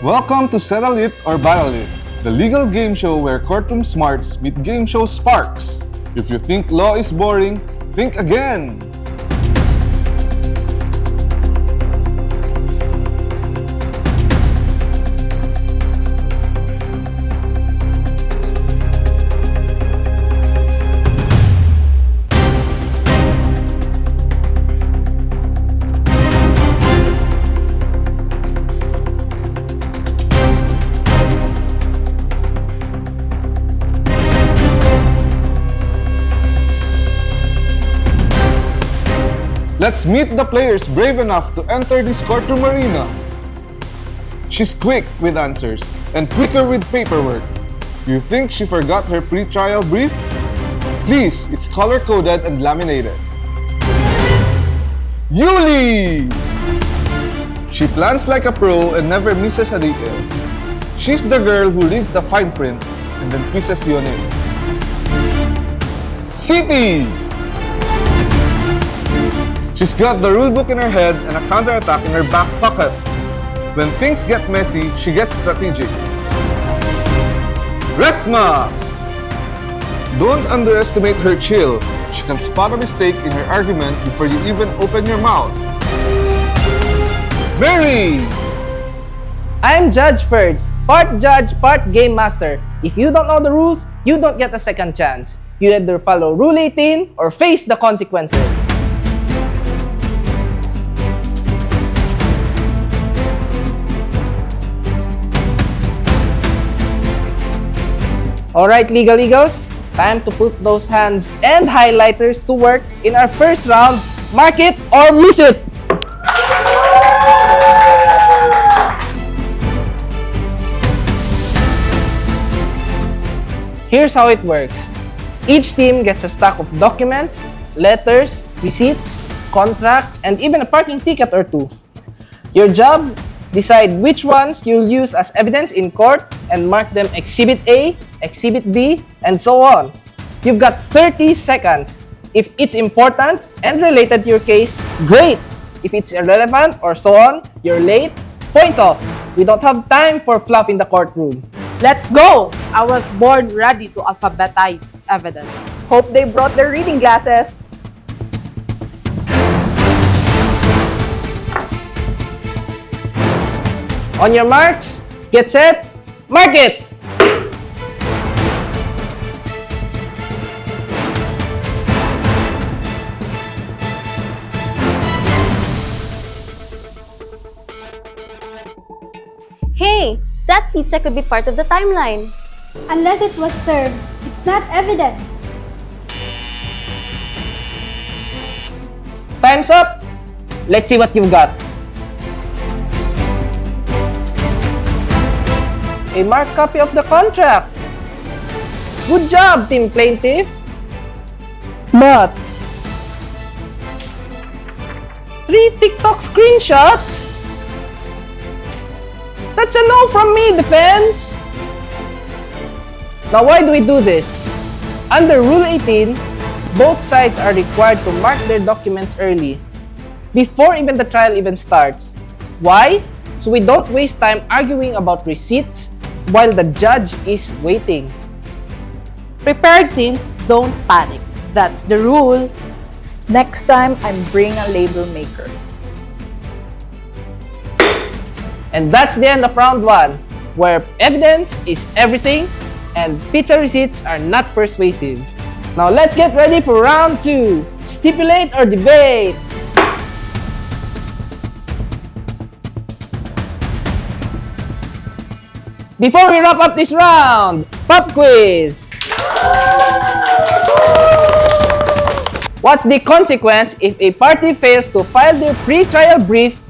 Welcome to Settle It or Battle It, the legal game show where courtroom smarts meet game show sparks. If you think law is boring, think again! Let's meet the players brave enough to enter this courtroom arena. She's quick with answers and quicker with paperwork. You think she forgot her pre-trial brief? Please, it's color-coded and laminated. Eulie! She plans like a pro and never misses a detail. She's the girl who reads the fine print and then pieces you on it. Sittie! She's got the rulebook in her head and a counterattack in her back pocket. When things get messy, she gets strategic. Rhesma! Don't underestimate her chill. She can spot a mistake in her argument before you even open your mouth. Mary! I'm Judge Ferds, part judge, part game master. If you don't know the rules, you don't get a second chance. You either follow Rule 18 or face the consequences. Alright, Legal Eagles, time to put those hands and highlighters to work in our first round, Mark It or Lose It! Here's how it works. Each team gets a stack of documents, letters, receipts, contracts, and even a parking ticket or two. Your job? Decide which ones you'll use as evidence in court and mark them Exhibit A, Exhibit B, and so on. You've got 30 seconds. If it's important and related to your case, great! If it's irrelevant or so on, you're late, points off. We don't have time for fluff in the courtroom. Let's go! I was born ready to alphabetize evidence. Hope they brought their reading glasses. On your marks, get set, mark it! Hey, that pizza could be part of the timeline. Unless it was served, it's not evidence. Time's up! Let's see what you've got. A marked copy of the contract. Good job, Team Plaintiff. But 3 TikTok screenshots? That's a no from me, defense. Now why do we do this? Under Rule 18, both sides are required to mark their documents early, before even the trial even starts. Why? So we don't waste time arguing about receipts while the judge is waiting. Prepared teams don't panic. That's the rule. Next time, I'm bringing a label maker. And that's the end of round 1, where evidence is everything and pizza receipts are not persuasive. Now let's get ready for round 2, stipulate or debate. Before we wrap up this round, pop quiz! What's the consequence if a party fails to file their pre-trial brief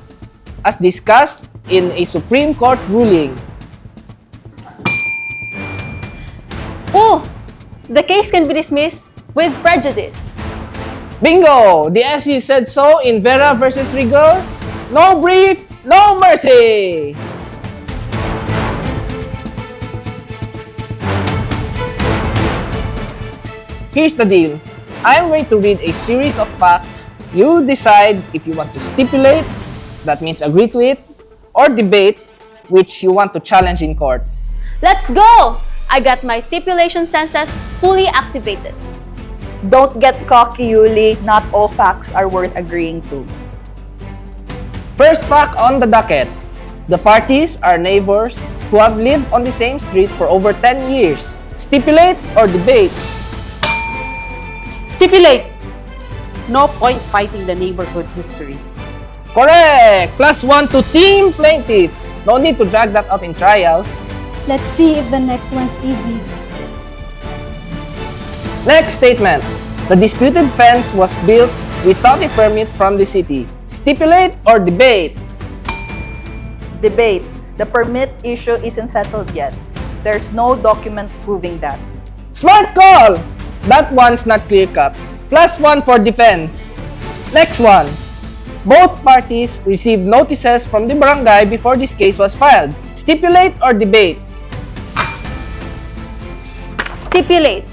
as discussed in a Supreme Court ruling? Oh, the case can be dismissed with prejudice. Bingo! The SC said so in Vera versus Rigor. No brief, no mercy! Here's the deal. I'm going to read a series of facts. You decide if you want to stipulate, that means agree to it, or debate, which you want to challenge in court. Let's go! I got my stipulation senses fully activated. Don't get cocky, Eulie. Not all facts are worth agreeing to. First fact on the docket. The parties are neighbors who have lived on the same street for over 10 years. Stipulate or debate? Stipulate. No point fighting the neighborhood history. Correct! +1 to Team Plaintiff. No need to drag that out in trial. Let's see if the next one's easy. Next statement. The disputed fence was built without a permit from the city. Stipulate or debate? Debate. The permit issue isn't settled yet. There's no document proving that. Smart call! That one's not clear-cut. +1 for defense. Next one. Both parties received notices from the barangay before this case was filed. Stipulate or debate? Stipulate.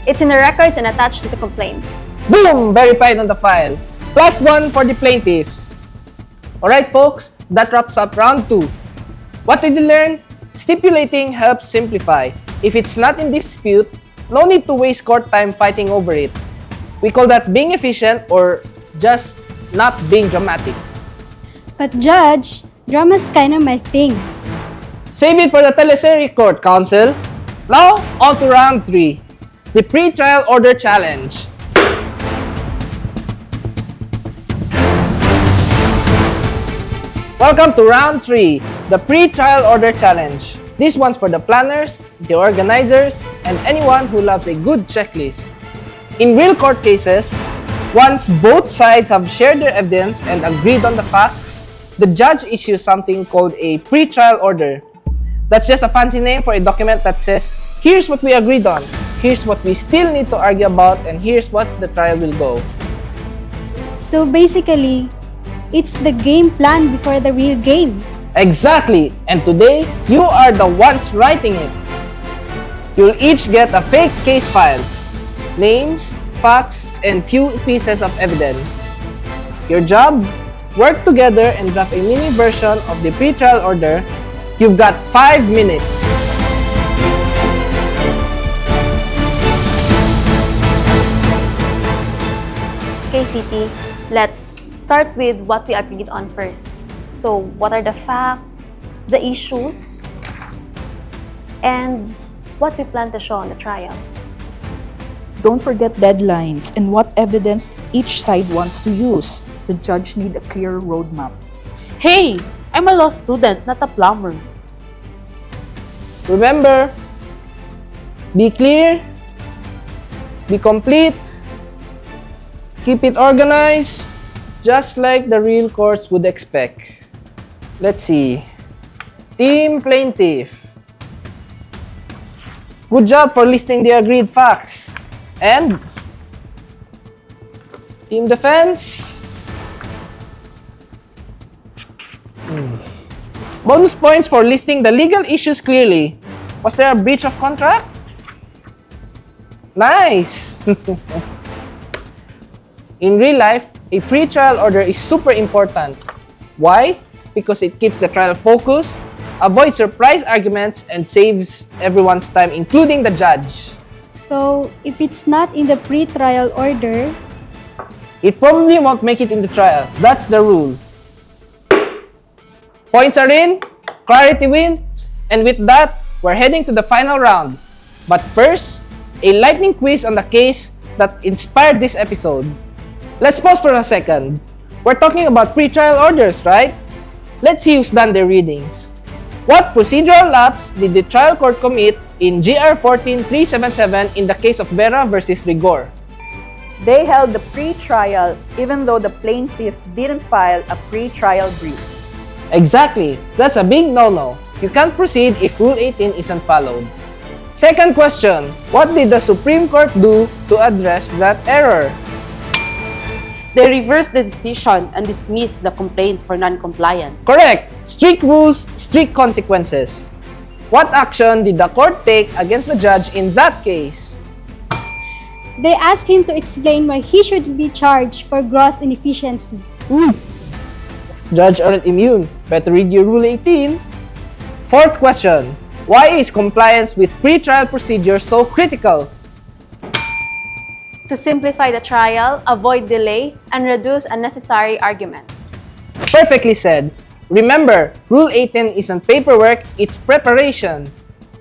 It's in the records and attached to the complaint. Boom! Verified on the file. +1 for the plaintiffs. Alright folks, that wraps up round 2. What did you learn? Stipulating helps simplify. If it's not in dispute, no need to waste court time fighting over it. We call that being efficient or just not being dramatic. But Judge, drama's kinda my thing. Save it for the teleserie court, counsel. Now, on to round 3. The pre-trial order challenge. Welcome to round 3, the pre-trial order challenge. This one's for the planners, the organizers, and anyone who loves a good checklist. In real court cases, once both sides have shared their evidence and agreed on the facts, the judge issues something called a pre-trial order. That's just a fancy name for a document that says, here's what we agreed on, here's what we still need to argue about, and here's what the trial will go. So basically, it's the game plan before the real game. Exactly! And today, you are the ones writing it. You'll each get a fake case file, names, facts, and few pieces of evidence. Your job? Work together and draft a mini version of the pre-trial order. You've got 5 minutes. Okay, Sittie, let's start with what we agreed on first. So, what are the facts, the issues, and what we plan to show on the trial? Don't forget deadlines and what evidence each side wants to use. The judge needs a clear roadmap. Hey, I'm a law student, not a plumber. Remember, be clear, be complete, keep it organized, just like the real courts would expect. Let's see. Team Plaintiff. Good job for listing the agreed facts. And Team Defense. Bonus points for listing the legal issues clearly. Was there a breach of contract? Nice! In real life, a pre-trial order is super important. Why? Because it keeps the trial focused, avoids surprise arguments, and saves everyone's time, including the judge. So, if it's not in the pre-trial order, It probably won't make it in the trial. That's the rule. Points are in, clarity wins, and with that, we're heading to the final round. But first, a lightning quiz on the case that inspired this episode. Let's pause for a second. We're talking about pre-trial orders, right? Let's see who's done their readings. What procedural lapse did the trial court commit in GR 14377 in the case of Vera versus Rigor? They held the pre-trial even though the plaintiff didn't file a pre-trial brief. Exactly. That's a big no-no. You can't proceed if Rule 18 isn't followed. Second question. What did the Supreme Court do to address that error? They reversed the decision and dismissed the complaint for non-compliance. Correct. Strict rules, strict consequences. What action did the court take against the judge in that case? they asked him to explain why he should be charged for gross inefficiency. Judge aren't immune. Better read your Rule 18. Fourth question. Why is compliance with pre-trial procedures so critical? To simplify the trial, avoid delay, and reduce unnecessary arguments. Perfectly said. Remember, Rule 18 isn't paperwork, it's preparation.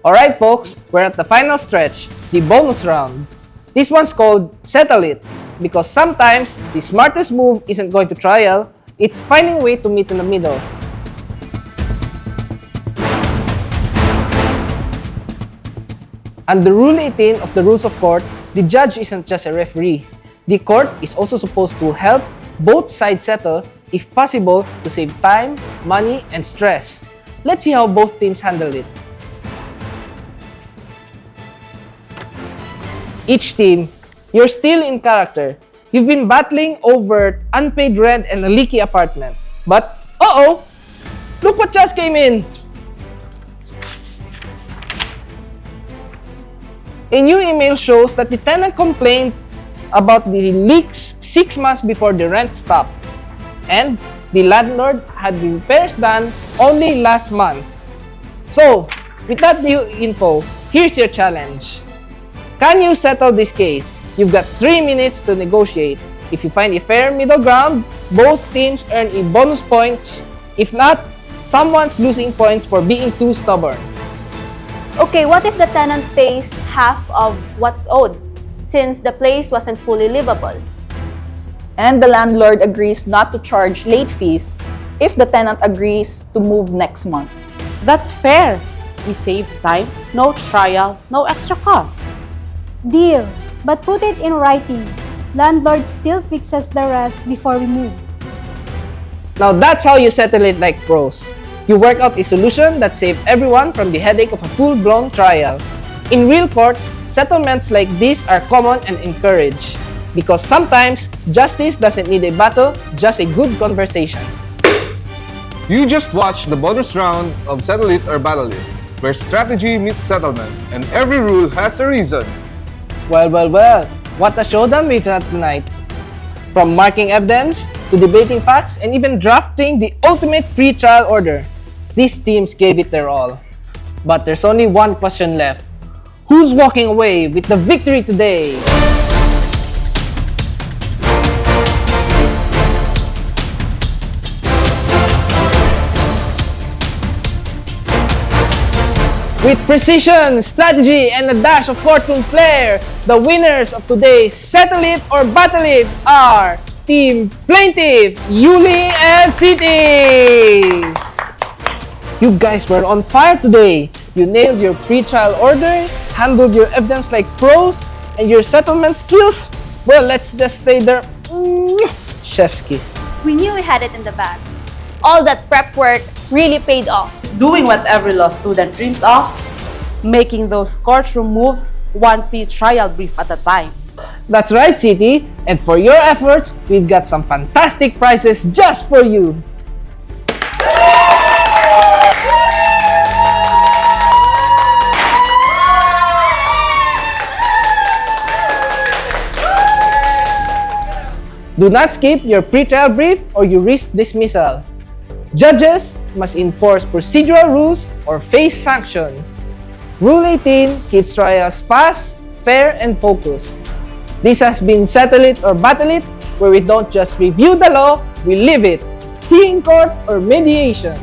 Alright folks, we're at the final stretch, the bonus round. This one's called Settle It, because sometimes the smartest move isn't going to trial, it's finding a way to meet in the middle. Under Rule 18 of the Rules of Court, the judge isn't just a referee. The court is also supposed to help both sides settle, if possible, to save time, money, and stress. Let's see how both teams handle it. Each team, you're still in character. You've been battling over unpaid rent and a leaky apartment. But, uh-oh! Look what just came in! A new email shows that the tenant complained about the leaks 6 months before the rent stopped. And the landlord had repairs done only last month. So, with that new info, here's your challenge. Can you settle this case? You've got 3 minutes to negotiate. If you find a fair middle ground, both teams earn a bonus points. If not, someone's losing points for being too stubborn. Okay, what if the tenant pays half of what's owed, since the place wasn't fully livable? And the landlord agrees not to charge late fees if the tenant agrees to move next month. That's fair. We save time, no trial, no extra cost. Deal, but put it in writing. Landlord still fixes the rest before we move. Now that's how you settle it like pros. You work out a solution that saves everyone from the headache of a full-blown trial. In real court, settlements like this are common and encouraged. Because sometimes, justice doesn't need a battle, just a good conversation. You just watched the bonus round of Settle It or Battle It, where strategy meets settlement, and every rule has a reason. Well, what a showdown we've had tonight. From marking evidence, to debating facts, and even drafting the ultimate pre-trial order. These teams gave it their all. But there's only one question left. Who's walking away with the victory today? With precision, strategy, and a dash of courtroom flair, the winners of today's Settle It or Battle It are Team Plaintiff, Eulie and Sittie! You guys were on fire today. You nailed your pre-trial order, handled your evidence like pros, and your settlement skills, well, let's just say they're chef's kiss. We knew we had it in the bag. All that prep work really paid off. Doing what every law student dreams of, making those courtroom moves one pre-trial brief at a time. That's right, Sittie. And for your efforts, we've got some fantastic prizes just for you. Do not skip your pre-trial brief or you risk dismissal. Judges must enforce procedural rules or face sanctions. Rule 18 keeps trials fast, fair, and focused. This has been Settle It or Battle It, where we don't just review the law, we live it. See you in court or mediation.